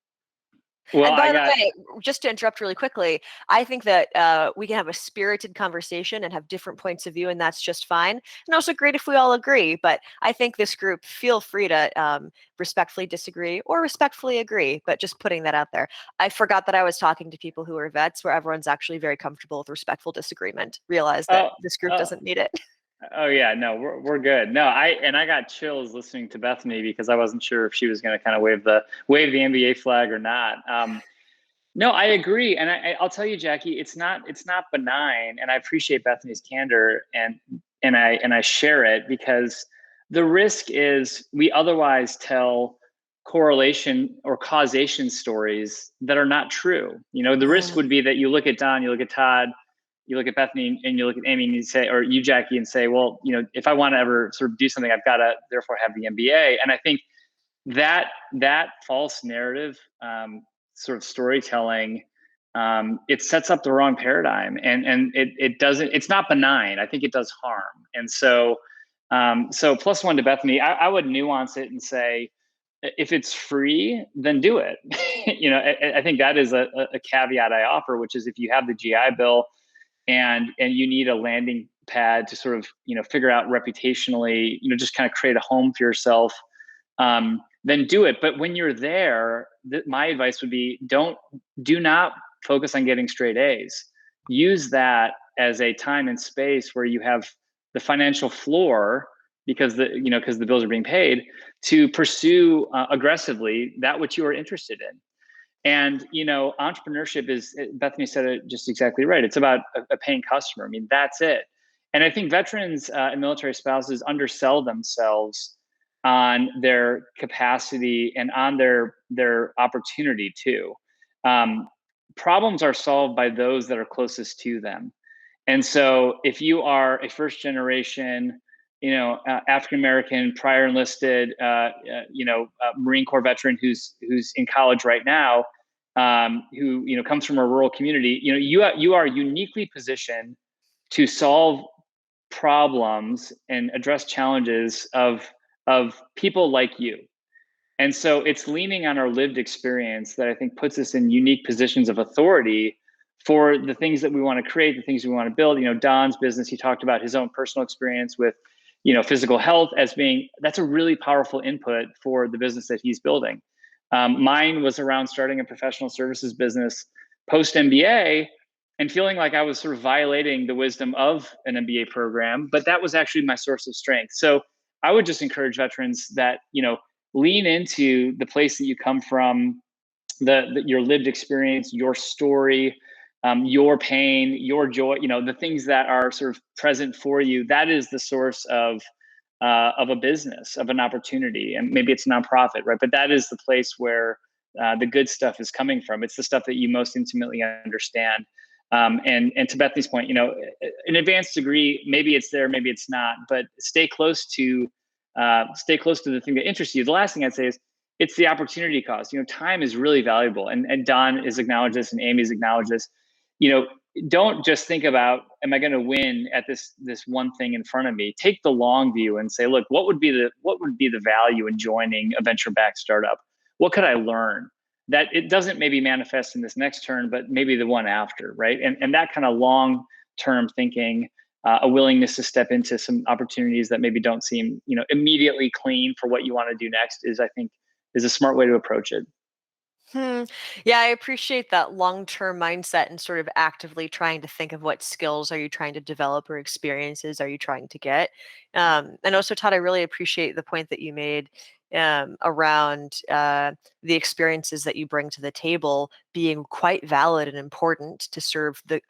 Well, And by I the got, way, just to interrupt really quickly, I think that we can have a spirited conversation and have different points of view, and that's just fine. And also great if we all agree. But I think this group, feel free to respectfully disagree or respectfully agree. But just putting that out there. I forgot that I was talking to people who are vets, where everyone's actually very comfortable with respectful disagreement. Realize that this group doesn't need it. Oh yeah, no, we're good. No, I got chills listening to Bethany because I wasn't sure if she was going to kind of wave the NBA flag or not. No, I agree, and I'll tell you, Jackie, it's not benign, and I appreciate Bethany's candor, and I share it because the risk is we otherwise tell correlation or causation stories that are not true. The risk would be that you look at Don, you look at Todd, you look at Bethany, and you look at Amy, and you say, or you, Jackie, and say, well, if I want to ever sort of do something, I've got to therefore have the MBA. And I think that false narrative, sort of storytelling, it sets up the wrong paradigm, and it doesn't. It's not benign. I think it does harm. And so, plus one to Bethany, I would nuance it and say, if it's free, then do it. I think that is a caveat I offer, which is if you have the GI Bill and you need a landing pad to sort of figure out reputationally, just kind of create a home for yourself, then do it. But when you're there, my advice would be do not focus on getting straight A's. Use that as a time and space where you have the financial floor because the bills are being paid to pursue aggressively that which you are interested in. And entrepreneurship is, Bethany said it just exactly right. It's about a paying customer. I mean, that's it. And I think veterans and military spouses undersell themselves on their capacity and on their opportunity too. Problems are solved by those that are closest to them. And so if you are a first generation, African American, prior enlisted, Marine Corps veteran who's in college right now, who comes from a rural community, you are uniquely positioned to solve problems and address challenges of people like you. And so it's leaning on our lived experience that I think puts us in unique positions of authority for the things that we want to create, the things we want to build. Don's business, he talked about his own personal experience with, physical health as being, that's a really powerful input for the business that he's building. Mine was around starting a professional services business post MBA and feeling like I was sort of violating the wisdom of an MBA program, but that was actually my source of strength. So I would just encourage veterans that, lean into the place that you come from, your lived experience, your story, your pain, your joy, the things that are sort of present for you. That is the source of a business, of an opportunity. And maybe it's a nonprofit, right? But that is the place where the good stuff is coming from. It's the stuff that you most intimately understand. And to Bethany's point, an advanced degree, maybe it's there, maybe it's not, but stay close to the thing that interests you. The last thing I'd say is it's the opportunity cost. Time is really valuable. And Don has acknowledged this and Amy's acknowledged this. Don't just think about, am I going to win at this one thing in front of me? Take the long view and say, look, what would be the value in joining a venture-backed startup? What could I learn that it doesn't maybe manifest in this next turn, but maybe the one after, right? And that kind of long-term thinking, a willingness to step into some opportunities that maybe don't seem, immediately clean for what you want to do next is, I think, is a smart way to approach it. Yeah, I appreciate that long-term mindset and sort of actively trying to think of what skills are you trying to develop or experiences are you trying to get. And also, Todd, I really appreciate the point that you made around the experiences that you bring to the table being quite valid and important to serve the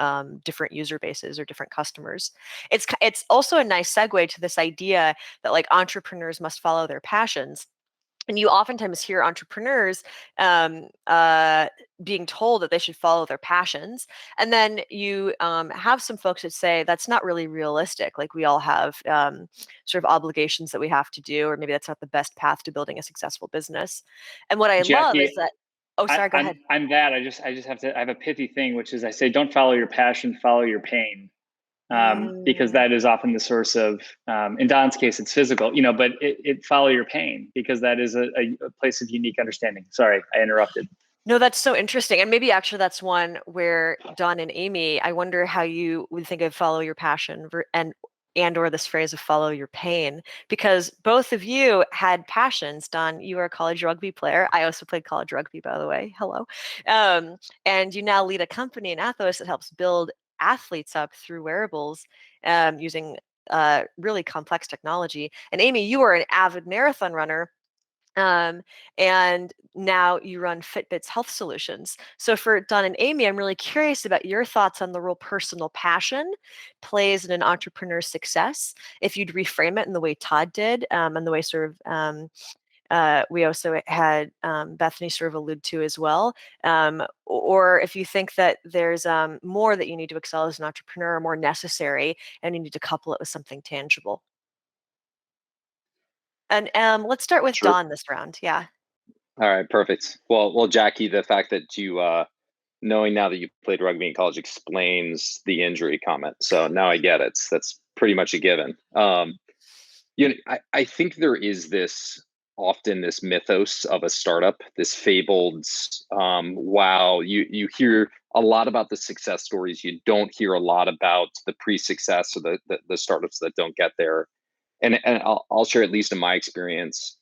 different user bases or different customers. It's also a nice segue to this idea that like entrepreneurs must follow their passions. And you oftentimes hear entrepreneurs being told that they should follow their passions. And then you have some folks that say that's not really realistic. Like we all have sort of obligations that we have to do, or maybe that's not the best path to building a successful business. And what I love is that, oh, sorry, go ahead. I'm that. I just have to, I have a pithy thing, which is I say, don't follow your passion, follow your pain. Because that is often the source of, in Don's case, it's physical, but it follow your pain because that is a place of unique understanding. Sorry, I interrupted. No, that's so interesting. And maybe actually that's one where Don and Amy, I wonder how you would think of follow your passion and or this phrase of follow your pain, because both of you had passions. Don, you were a college rugby player. I also played college rugby, by the way. Hello. And you now lead a company in Athos that helps build athletes up through wearables using really complex technology. And Amy, you were an avid marathon runner. And now you run FitBit's health solutions. So for Don and Amy, I'm really curious about your thoughts on the role personal passion plays in an entrepreneur's success. If you'd reframe it in the way Todd did, and the way sort of we also had Bethany sort of allude to as well, or if you think that there's more that you need to excel as an entrepreneur, more necessary, and you need to couple it with something tangible. And let's start with Sure. Don this round. Yeah. All right, perfect. Well, Jackie, the fact that you, knowing now that you played rugby in college explains the injury comment. So now I get it. That's pretty much a given. I think there is often this mythos of a startup, this fabled, wow, you hear a lot about the success stories. You don't hear a lot about the pre-success or the startups that don't get there. And I'll share, at least in my experience,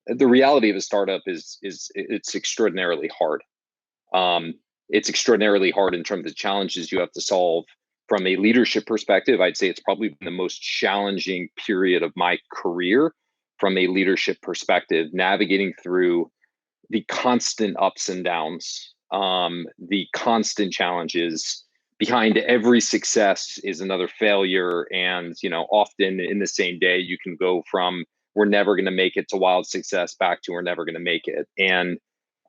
the reality of a startup is it's extraordinarily hard. It's extraordinarily hard in terms of the challenges you have to solve. From a leadership perspective, I'd say it's probably been the most challenging period of my career from a leadership perspective, navigating through the constant ups and downs, the constant challenges. Behind every success is another failure. And, often in the same day, you can go from we're never going to make it to wild success back to we're never going to make it. And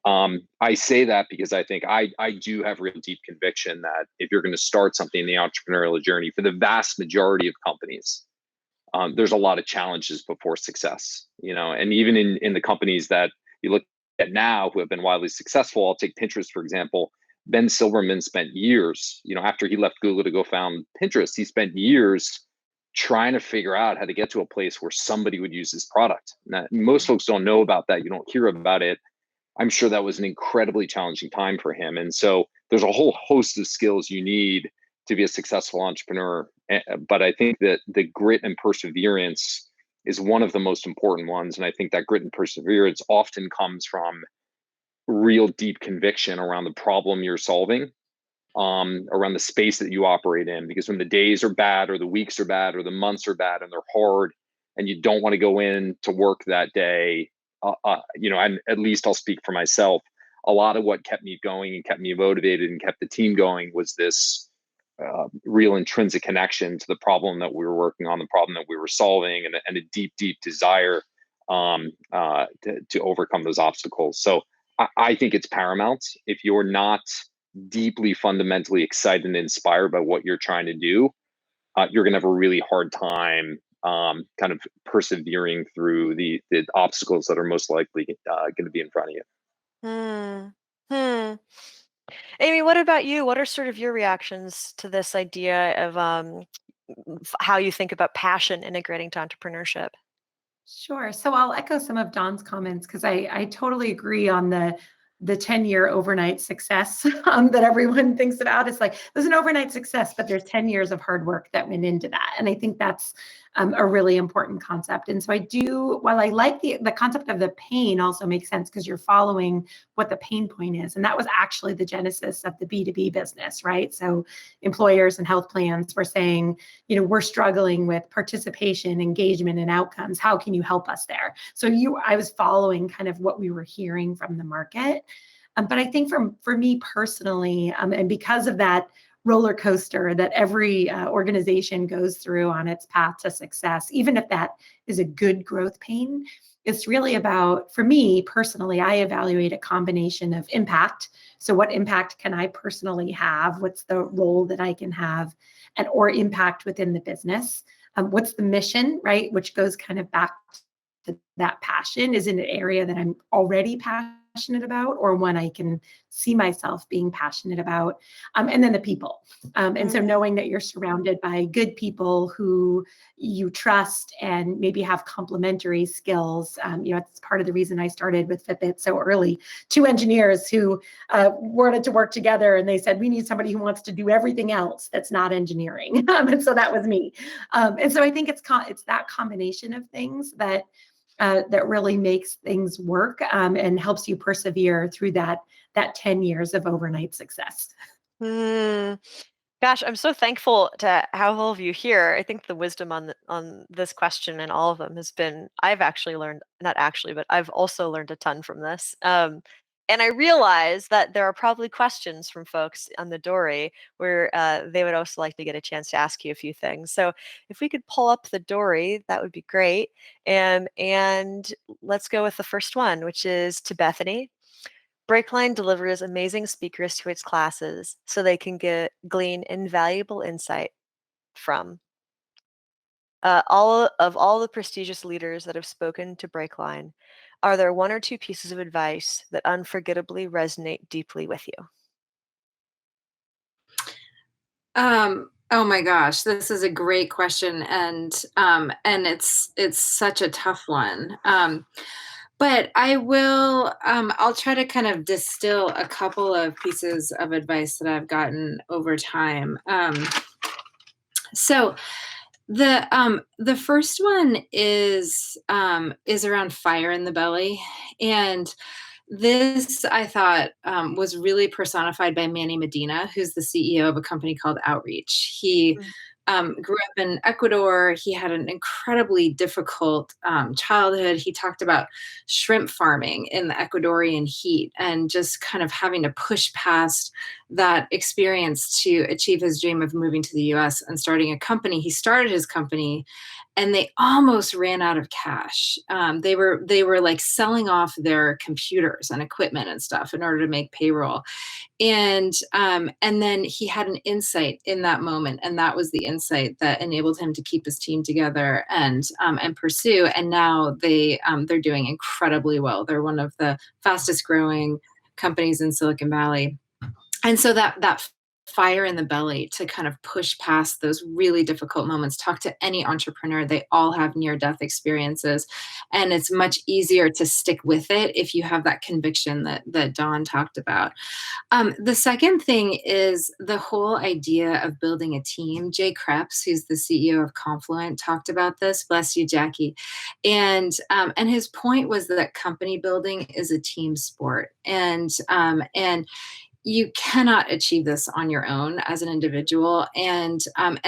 I say that because I think I do have real deep conviction that if you're going to start something in the entrepreneurial journey, for the vast majority of companies, there's a lot of challenges before success, and even in the companies that you look at now who have been wildly successful, I'll take Pinterest, for example. Ben Silverman spent years, after he left Google to go found Pinterest, he spent years trying to figure out how to get to a place where somebody would use his product. Now, most folks don't know about that. You don't hear about it. I'm sure that was an incredibly challenging time for him. And so there's a whole host of skills you need to be a successful entrepreneur. But I think that the grit and perseverance is one of the most important ones. And I think that grit and perseverance often comes from real deep conviction around the problem you're solving, around the space that you operate in. Because when the days are bad or the weeks are bad or the months are bad and they're hard and you don't want to go in to work that day, and at least I'll speak for myself, a lot of what kept me going and kept me motivated and kept the team going was this real intrinsic connection to the problem that we were working on, the problem that we were solving, and a deep, deep desire to overcome those obstacles. So I think it's paramount. If you're not deeply, fundamentally excited and inspired by what you're trying to do, you're going to have a really hard time kind of persevering through the obstacles that are most likely going to be in front of you. Amy, what about you? What are sort of your reactions to this idea of how you think about passion integrating to entrepreneurship? Sure. So I'll echo some of Don's comments because I totally agree on the 10-year overnight success that everyone thinks about. It's like there's an overnight success, but there's 10 years of hard work that went into that. And I think that's a really important concept. And so while I like the concept of the pain also makes sense because you're following what the pain point is. And that was actually the genesis of the B2B business, right? So employers and health plans were saying, we're struggling with participation, engagement, and outcomes. How can you help us there? So I was following kind of what we were hearing from the market. But I think for me personally, and because of that roller coaster that every organization goes through on its path to success, even if that is a good growth pain, it's really about, for me personally, I evaluate a combination of impact. So what impact can I personally have? What's the role that I can have or impact within the business? What's the mission, right? Which goes kind of back to that passion. Is in an area that I'm already passionate passionate about, or one I can see myself being passionate about. And then the people. And so knowing that you're surrounded by good people who you trust and maybe have complementary skills. It's part of the reason I started with FitBit so early. 2 engineers who wanted to work together, and they said, we need somebody who wants to do everything else that's not engineering. And so that was me. And so I think it's that combination of things that really makes things work and helps you persevere through that 10 years of overnight success. Gosh, I'm so thankful to have all of you here. I think the wisdom on this question and all of them has been, I've actually learned, not actually, but I've also learned a ton from this. And I realize that there are probably questions from folks on the Dory where they would also like to get a chance to ask you a few things. So if we could pull up the Dory, that would be great. And let's go with the first one, which is to Bethany. BreakLine delivers amazing speakers to its classes so they can glean invaluable insight from. All the prestigious leaders that have spoken to BreakLine, are there 1 or 2 pieces of advice that unforgettably resonate deeply with you? Oh my gosh, this is a great question, and it's such a tough one. But I'll try to kind of distill a couple of pieces of advice that I've gotten over time. So the first one is around fire in the belly, and this I thought was really personified by Manny Medina, who's the CEO of a company called Outreach. He grew up in Ecuador. He had an incredibly difficult childhood. He talked about shrimp farming in the Ecuadorian heat and just kind of having to push past that experience to achieve his dream of moving to the US and starting a company. He started his company and they almost ran out of cash. They were like selling off their computers and equipment and stuff in order to make payroll. And then he had an insight in that moment, and that was the insight that enabled him to keep his team together and pursue. And now they're doing incredibly well. They're one of the fastest growing companies in Silicon Valley. And so that fire in the belly to kind of push past those really difficult moments. Talk to any entrepreneur. They all have near-death experiences. And it's much easier to stick with it if you have that conviction that Dawn talked about. The second thing is the whole idea of building a team. Jay Krebs, who's the CEO of Confluent, talked about this. Bless you, Jackie. And his point was that company building is a team sport. And you cannot achieve this on your own as an individual. And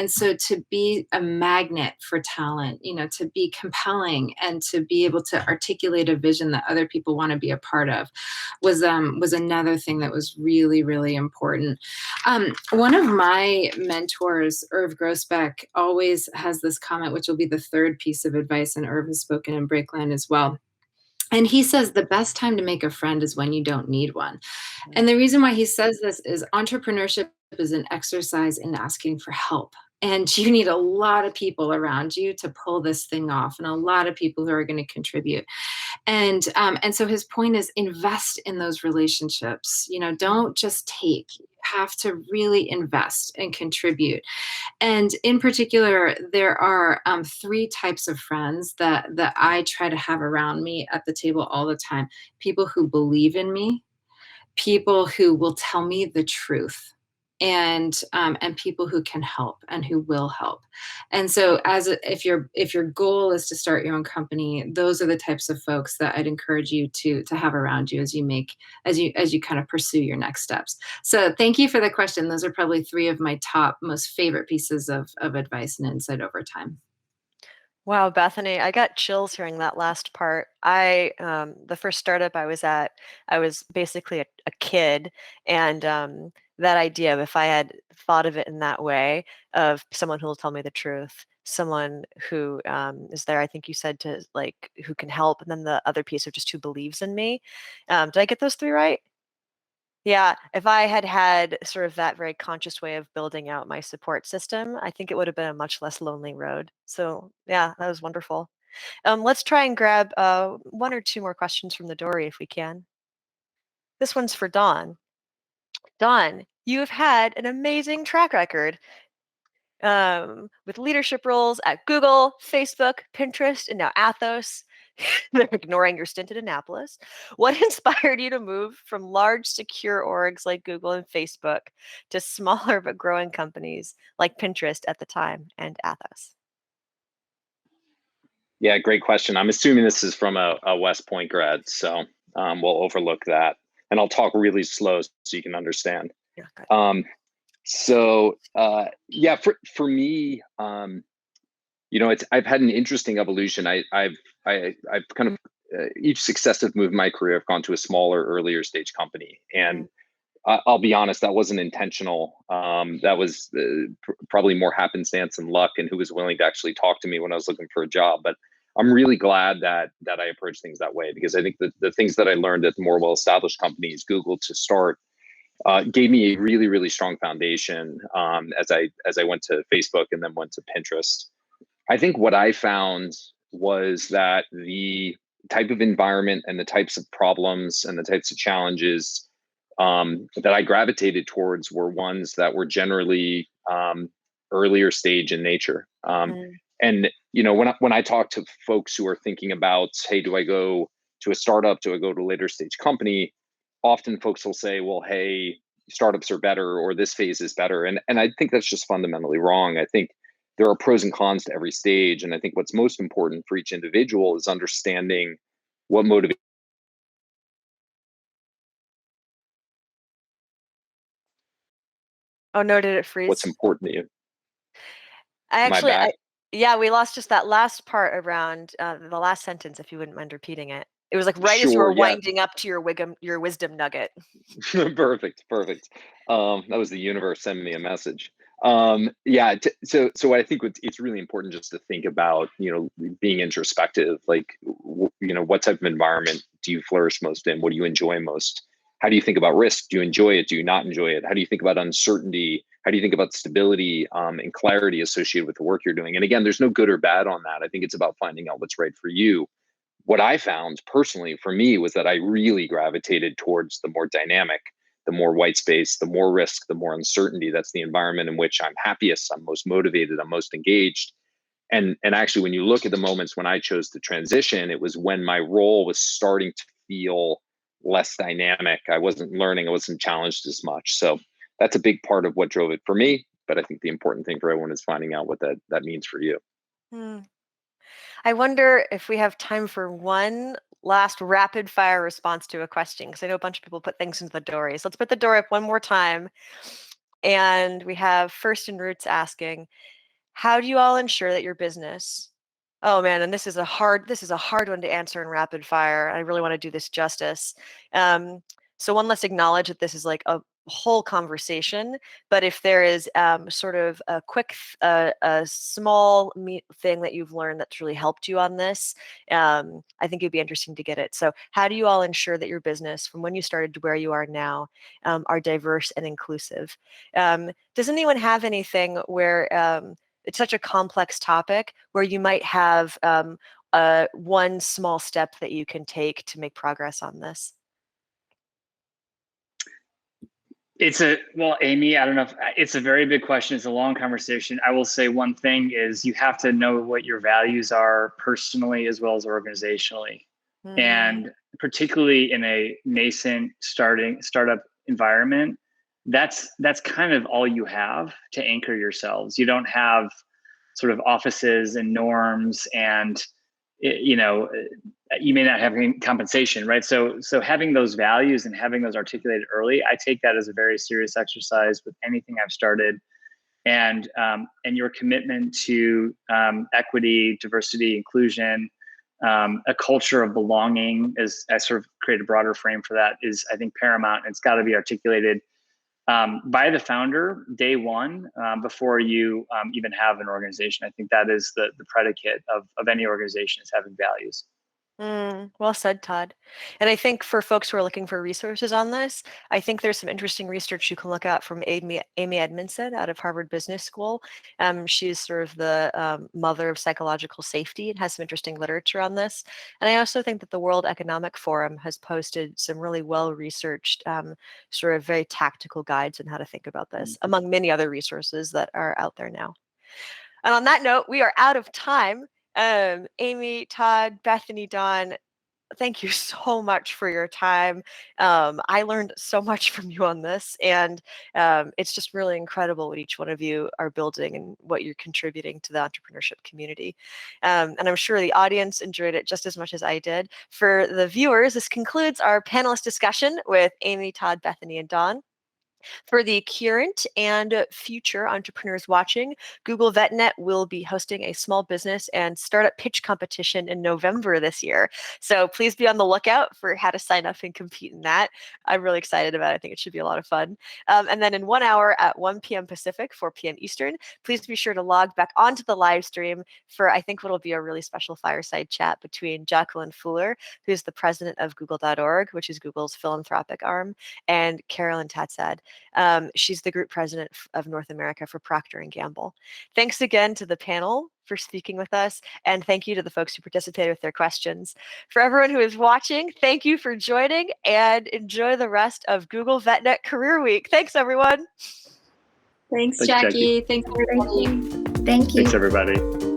so to be a magnet for talent, to be compelling and to be able to articulate a vision that other people want to be a part of was another thing that was really, really important. One of my mentors, Irv Grossbeck, always has this comment, which will be the third piece of advice, and Irv has spoken in BreakLine as well. And he says the best time to make a friend is when you don't need one. And the reason why he says this is entrepreneurship is an exercise in asking for help. And you need a lot of people around you to pull this thing off, and a lot of people who are going to contribute. And so his point is invest in those relationships. Don't just take. You have to really invest and contribute. And in particular, there are 3 types of friends that I try to have around me at the table all the time. People who believe in me, people who will tell me the truth, and people who can help and who will help. And so if your goal is to start your own company, those are the types of folks that I'd encourage you to have around you as you kind of pursue your next steps. So thank you for the question. Those are probably 3 of my top most favorite pieces of advice and insight over time. Wow, Bethany, I got chills hearing that last part. The first startup I was at, I was basically a kid, and that idea of, if I had thought of it in that way, of someone who will tell me the truth, someone who is there, I think you said, to who can help, and then the other piece of just who believes in me. Did I get those 3 right? Yeah, if I had had sort of that very conscious way of building out my support system, I think it would have been a much less lonely road. So yeah, that was wonderful. Let's try and grab 1 or 2 more questions from the Dory if we can. This one's for Dawn. Dawn, you've had an amazing track record with leadership roles at Google, Facebook, Pinterest, and now Athos. They're ignoring your stint at Annapolis. What inspired you to move from large, secure orgs like Google and Facebook to smaller but growing companies like Pinterest at the time and Athos? Yeah, great question. I'm assuming this is from a West Point grad, so we'll overlook that. And I'll talk really slow so you can understand. Yeah, good. Yeah, for me, I've had an interesting evolution. I've kind of each successive move in my career, I've gone to a smaller, earlier stage company, and I'll be honest, that wasn't intentional. That was probably more happenstance and luck, and who was willing to actually talk to me when I was looking for a job. But I'm really glad that I approach things that way, because I think that the things that I learned at the more well-established companies, Google to start, gave me a really, really strong foundation as I went to Facebook and then went to Pinterest. I think what I found was that the type of environment and the types of problems and the types of challenges that I gravitated towards were ones that were generally earlier stage in nature. And when I talk to folks who are thinking about, hey, do I go to a startup? Do I go to a later stage company? Often folks will say, well, hey, startups are better, or this phase is better. And I think that's just fundamentally wrong. I think there are pros and cons to every stage. And I think what's most important for each individual is understanding what motivates. Oh no, did it freeze? What's important to you. Yeah, we lost just that last part around the last sentence, if you wouldn't mind repeating it. It was like right as you were winding up to your wisdom nugget. Perfect. That was the universe sending me a message. So I think it's really important just to think about, being introspective, like, what type of environment do you flourish most in? What do you enjoy most? How do you think about risk? Do you enjoy it? Do you not enjoy it? How do you think about uncertainty? How do you think about stability and clarity associated with the work you're doing? And again, there's no good or bad on that. I think it's about finding out what's right for you. What I found personally for me was that I really gravitated towards the more dynamic, the more white space, the more risk, the more uncertainty. That's the environment in which I'm happiest, I'm most motivated, I'm most engaged. And actually, when you look at the moments when I chose to transition, it was when my role was starting to feel less dynamic. I wasn't learning, I wasn't challenged as much. So that's a big part of what drove it for me. But I think the important thing for everyone is finding out what that means for you. I wonder if we have time for one last rapid fire response to a question, because I know a bunch of people put things into the dory. So let's put the door up one more time. And we have First and Roots asking, how do you all ensure that your business? Oh man, and this is a hard one to answer in rapid fire. I really want to do this justice. So one, let's acknowledge that this is like a whole conversation, but if there is sort of a quick, a small thing that you've learned that's really helped you on this, I think it'd be interesting to get it. So how do you all ensure that your business, from when you started to where you are now, are diverse and inclusive? Does anyone have anything where it's such a complex topic where you might have one small step that you can take to make progress on this? Well, Amy, I don't know if it's a very big question. It's a long conversation. I will say one thing is you have to know what your values are personally as well as organizationally. And particularly in a nascent startup environment, that's kind of all you have to anchor yourselves. You don't have sort of offices and norms, and you may not have any compensation, right? So having those values and having those articulated early, I take that as a very serious exercise with anything I've started. And your commitment to equity, diversity, inclusion, a culture of belonging, as I sort of create a broader frame for that, is, I think, paramount. And it's got to be articulated by the founder day one, before you even have an organization. I think that is the predicate of any organization, is having values. Well said, Todd. And I think for folks who are looking for resources on this, I think there's some interesting research you can look at from Amy Edmondson out of Harvard Business School. She's sort of the mother of psychological safety and has some interesting literature on this. And I also think that the World Economic Forum has posted some really well-researched, sort of very tactical guides on how to think about this, among many other resources that are out there now. And on that note, we are out of time. Amy, Todd, Bethany, Dawn, thank you so much for your time. I learned so much from you on this, and it's just really incredible what each one of you are building and what you're contributing to the entrepreneurship community. And I'm sure the audience enjoyed it just as much as I did. For the viewers, this concludes our panelist discussion with Amy, Todd, Bethany, and Dawn. For the current and future entrepreneurs watching, Google VetNet will be hosting a small business and startup pitch competition in November this year. So please be on the lookout for how to sign up and compete in that. I'm really excited about it. I think it should be a lot of fun. And then in 1 hour at 1 p.m. Pacific, 4 p.m. Eastern, please be sure to log back onto the live stream for, I think, what will be a really special fireside chat between Jacqueline Fuller, who's the president of Google.org, which is Google's philanthropic arm, and Carolyn Tatsad. She's the group president of North America for Procter & Gamble. Thanks again to the panel for speaking with us, and thank you to the folks who participated with their questions. For everyone who is watching, thank you for joining, and enjoy the rest of Google VetNet Career Week. Thanks, everyone. Thanks, Thanks, Jackie. Jackie. Thanks, everybody. Thank you. Thanks, everybody.